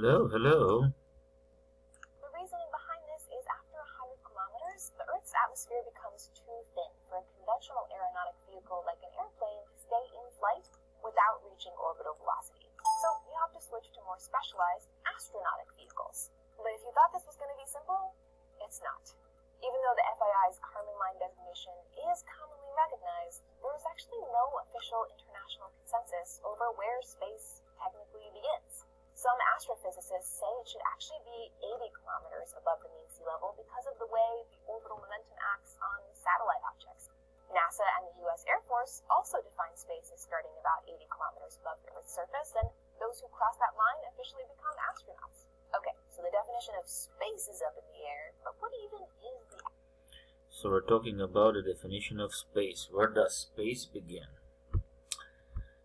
Hello, hello. The reasoning behind this is after 100 kilometers, the Earth's atmosphere becomes too thin for a conventional aeronautic vehicle like an airplane to stay in flight without reaching orbital velocity. So you have to switch to more specialized astronautic vehicles. But if you thought this was going to be simple, it's not. Even though the FII's Kármán line designation is commonly recognized, there is actually no official international consensus over where space technically begins. Some astrophysicists say it should actually be 80 kilometers above the mean sea level because of the way the orbital momentum acts on satellite objects. NASA and the U.S. Air Force also define space as starting about 80 kilometers above the Earth's surface, and those who cross that line officially become astronauts. Okay, so the definition of space is up in the air, but what even is the... So we're talking about the definition of space. Where does space begin?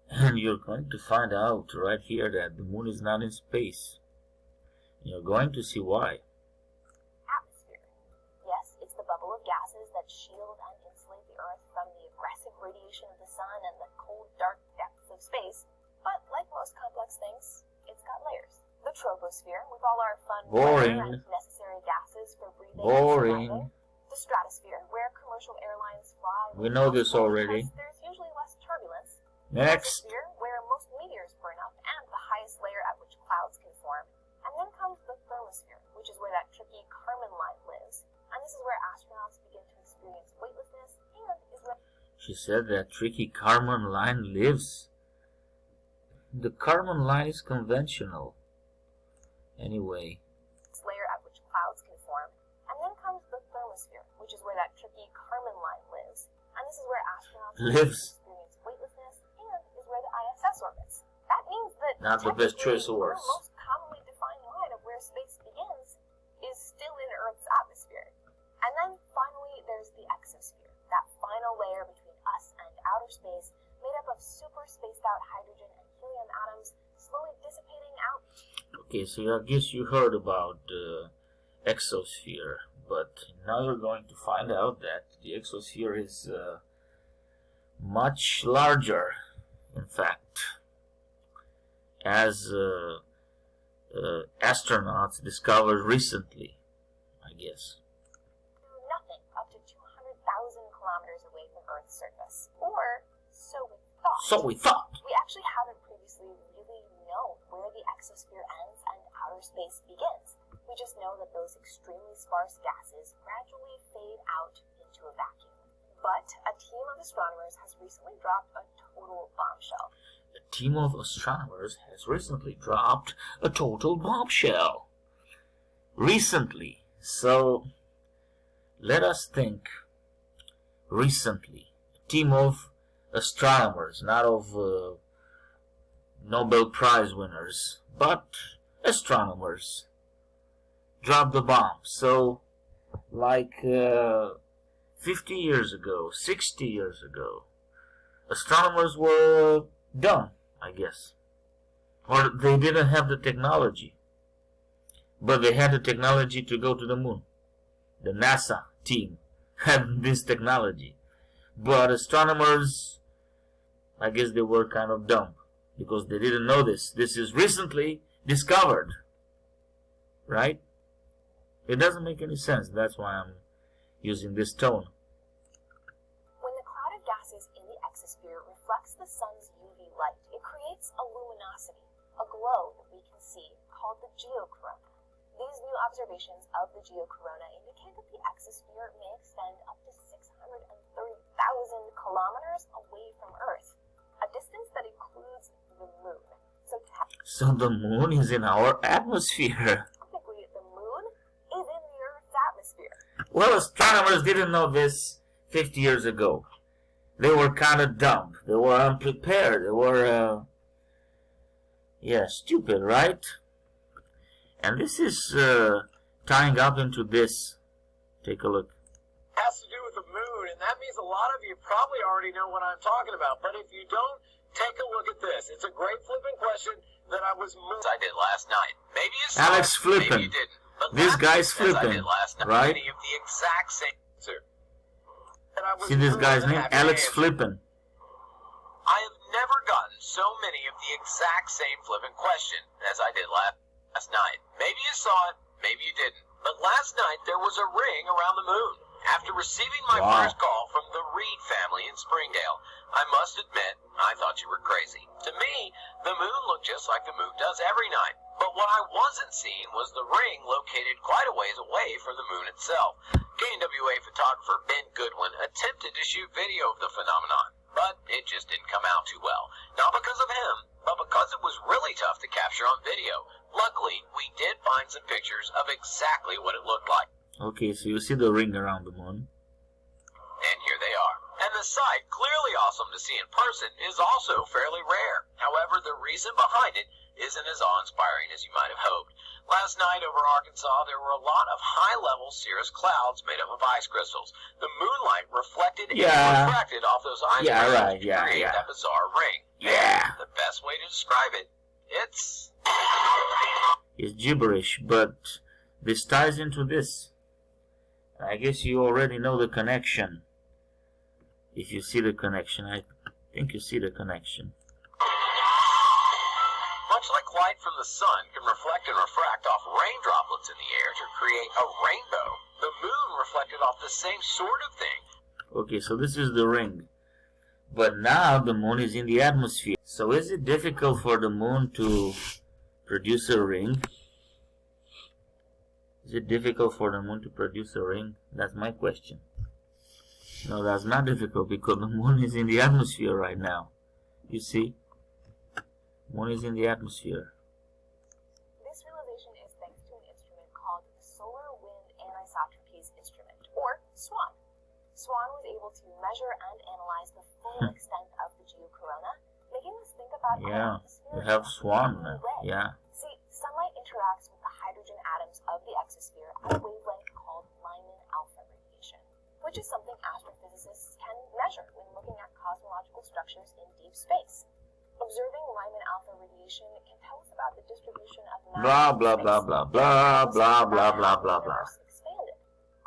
And you're going to find out right here that the moon is not in space. You're going to see why. Atmosphere. Yes, it's the bubble of gases that shield and insulate the Earth from the aggressive radiation of the sun and the cold, dark depths of space. But like most complex things, it's got layers. The troposphere, with all our fun Boring. weather and necessary gases for breathing Boring. and surviving. The stratosphere, where commercial airlines fly. We know this already. There's usually less turbulence. Next. The mesosphere, where most meteors burn up, and the highest layer at which clouds can form. And then comes the thermosphere, which is where that tricky Kármán line lives. And this is where astronauts begin to experience weightlessness, and is where... She said that tricky Kármán line lives. The Kármán line is conventional. Anyway. Layer at which clouds can form. And then comes the thermosphere, which is where that tricky Kármán line lives. And this is where astronauts Lives. experience weightlessness, and is where the ISS orbits. That means that Not the best choice of the words. most commonly defined line of where space begins is still in Earth's atmosphere. And then finally there's the exosphere, that final layer between us and outer space, made up of super spaced out hydrogen and helium atoms slowly dissipating out. Okay, so I guess you heard about the exosphere, but now you're going to find out that the exosphere is much larger, in fact, as astronauts discovered recently, I guess. Nothing up to 200,000 kilometers away from Earth's surface. Or so we thought. So we thought. We actually haven't previously really known where the exosphere ends and outer space begins. We just know that those extremely sparse gases gradually fade out into a vacuum. But a team of astronomers has recently dropped a total bombshell. A team of astronomers has recently dropped a total bombshell. Recently. So, let us think. Recently. A team of astronomers, not of Nobel Prize winners, but astronomers dropped the bomb. So, like 50 years ago, 60 years ago, astronomers were dumb, I guess. Or they didn't have the technology. But they had the technology to go to the moon. The NASA team had this technology. But astronomers, I guess they were kind of dumb. Because they didn't know this. This is recently discovered. Right? It doesn't make any sense. That's why I'm using this tone. When the cloud of gases in the exosphere reflects the sun's UV light, it creates a luminosity, a glow that we can see, called the geocorona. These new observations of the geocorona indicate that the exosphere may extend up to 630,000 kilometers away from Earth, a distance that includes the moon. So the moon is in our atmosphere. Technically, the moon is in the Earth's atmosphere. Well, astronomers didn't know this 50 years ago. They were kind of dumb. They were unprepared. They were, stupid, right? And this is tying up into this. Take a look. It has to do with the moon, and that means a lot of you probably already know what I'm talking about. But if you don't, take a look at this. It's a great flipping question that I did last night. Maybe you saw Alex it, flipping. maybe you didn't. But This last guy's week, as I flipping, did last night, right? many of the exact same answer. And I was See this really guy's name? happy to Alex answer. Flippin. I have never gotten so many of the exact same flipping question as I did last last night. Maybe you saw it, maybe you didn't. But last night there was a ring around the moon. After receiving my first call from the Reed family in Springdale, I must admit, I thought you were crazy. To me, the moon looked just like the moon does every night. But what I wasn't seeing was the ring located quite a ways away from the moon itself. KNWA photographer Ben Goodwin attempted to shoot video of the phenomenon, but it just didn't come out too well. Not because of him, but because it was really tough to capture on video. Luckily, we did find some pictures of exactly what it looked like. Okay, so you see the ring around the moon. And here they are. And the sight, clearly awesome to see in person, is also fairly rare. However, the reason behind it isn't as awe-inspiring as you might have hoped. Last night over Arkansas, there were a lot of high-level cirrus clouds made up of ice crystals. The moonlight reflected and refracted off those ice crystals to create that bizarre ring. And the best way to describe it, it's gibberish, but this ties into this. I guess you already know the connection. If you see the connection, I think you see the connection. Much like light from the sun can reflect and refract off rain droplets in the air to create a rainbow, the moon reflected off the same sort of thing. Okay, so this is the ring. But now the moon is in the atmosphere. So is it difficult for the moon to produce a ring? Is it difficult for the moon to produce a ring? That's my question. No, that's not difficult because the moon is in the atmosphere right now. You see? Moon is in the atmosphere. This realization is thanks to an instrument called the Solar Wind Anisotropies Instrument, or SWAN. SWAN was able to measure and analyze the full extent of the geocorona, making us think about our atmosphere. We have SWAN. See, sunlight interacts with the hydrogen atoms of the exosphere at a wavelength called Lyman alpha radiation, which is something astrophysicists can measure when looking at cosmological structures in deep space. Observing Lyman alpha radiation can tell us about the distribution of matter. Blah blah blah blah blah blah blah blah blah blah. Expanded.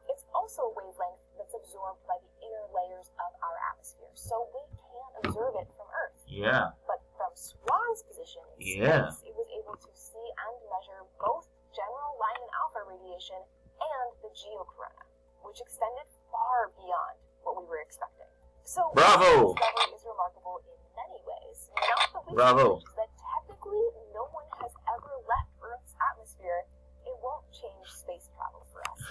It's also a wavelength that's absorbed by the inner layers of our atmosphere, so we can't observe it from Earth. Yeah. But from SWAN's position in space, it was able to see and measure both general Lyman alpha radiation and the geocorona, which extended far beyond what we were expecting. So, Bravo! This discovery is remarkable in many ways. Not the least Bravo! is that technically no one has ever left Earth's atmosphere. It won't change space travel for us.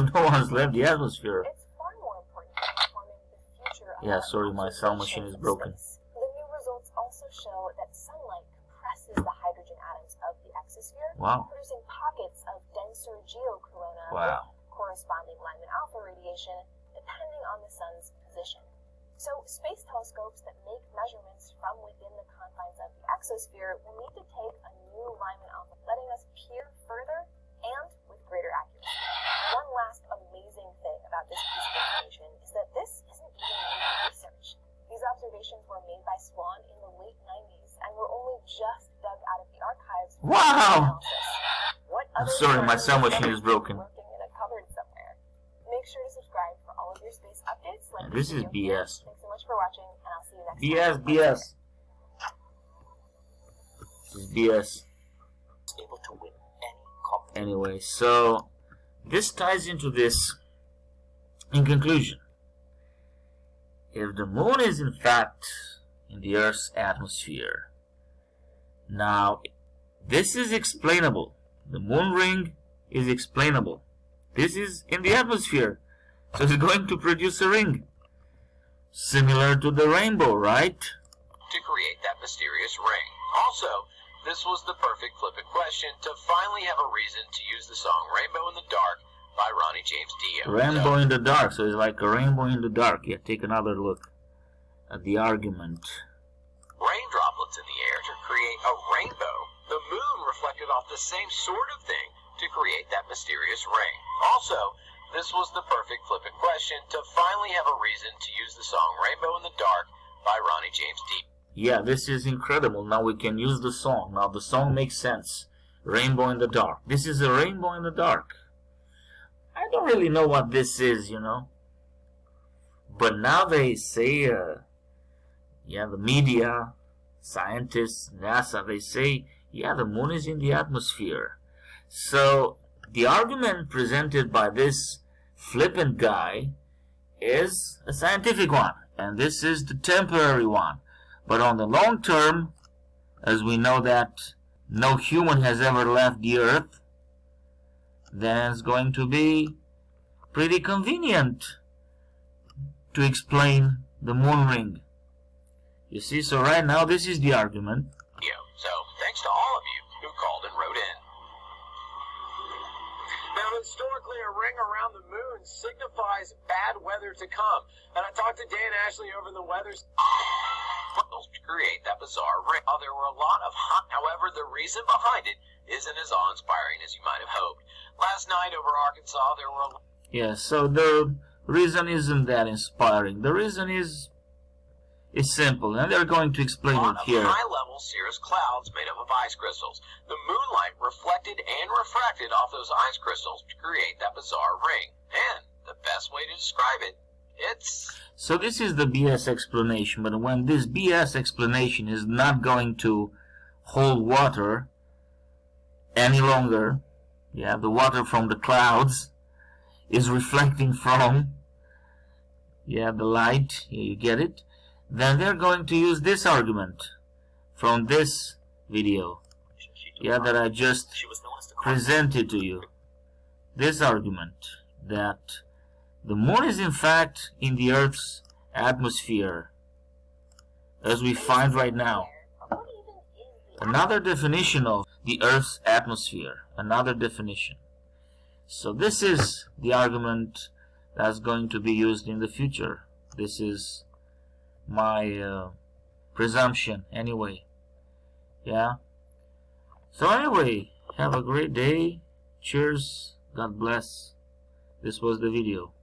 No one's left the atmosphere. It's far more important than informing the future of sorry, my sound machine is broken. The new results also show that sunlight compresses the hydrogen atoms of the exosphere, producing pockets of denser geocorona with corresponding Lyman alpha radiation, depending on the sun's position. So, space telescopes that make measurements from within the confines of the exosphere will need to take a new Lyman alpha, letting us peer further and with greater accuracy. One last amazing thing about this piece of information is that this isn't even new research. These observations were made by SWAN in the late 90s and were only just dug out of the archives for analysis. What other Sorry, my sound machine is broken. Working in a cupboard somewhere. Make sure to subscribe for all of your space updates. This is BS. Thanks so much for watching, and I'll see you next time. BS. This is BS. Able to win any competition. Anyway, so this ties into this. In conclusion, if the moon is in fact in the Earth's atmosphere, now this is explainable. The moon ring is explainable. This is in the atmosphere, so it's going to produce a ring. Similar to the rainbow, right? To create that mysterious ring. Also, this was the perfect flippant question to finally have a reason to use the song Rainbow in the Dark by Ronnie James Dio. Rainbow in the dark, so it's like a rainbow in the dark. Yeah, take another look at the argument. Rain droplets in the air to create a rainbow. The moon reflected off the same sort of thing to create that mysterious ring. Also, this was the perfect flippant question to finally have a reason to use the song Rainbow in the Dark by Ronnie James Dio. Yeah, this is incredible. Now we can use the song. Now the song makes sense. Rainbow in the dark. This is a rainbow in the dark. I don't really know what this is, you know. But now they say, the media, scientists, NASA, they say, the moon is in the atmosphere. So the argument presented by this flippant guy is a scientific one, and this is the temporary one. But on the long term, as we know that no human has ever left the Earth, then it's going to be pretty convenient to explain the moon ring. You see, so right now this is the argument. So, thanks to all of you who called and wrote in. Now, historically, a ring around the moon signifies bad weather to come. And I talked to Dan Ashley over the weather to create that bizarre ring. There were a lot of however, the reason behind it isn't as awe-inspiring as you might have hoped. Last night over Arkansas, there were Yeah, so the reason isn't that inspiring. The reason is simple, and they're going to explain it here. High-level cirrus clouds made up of ice crystals. The moonlight reflected and refracted off those ice crystals to create that bizarre ring. And the best way to describe it, it's... So this is the BS explanation, but when this BS explanation is not going to hold water any longer, yeah, the water from the clouds is reflecting from, yeah, the light, you get it? Then they're going to use this argument from this video, yeah, that I just presented to you. This argument that the moon is in fact in the Earth's atmosphere, as we find right now. Another definition of the Earth's atmosphere, another definition. So this is the argument that's going to be used in the future. This is my presumption anyway. Yeah. So anyway, have a great day. Cheers. God bless. This was the video.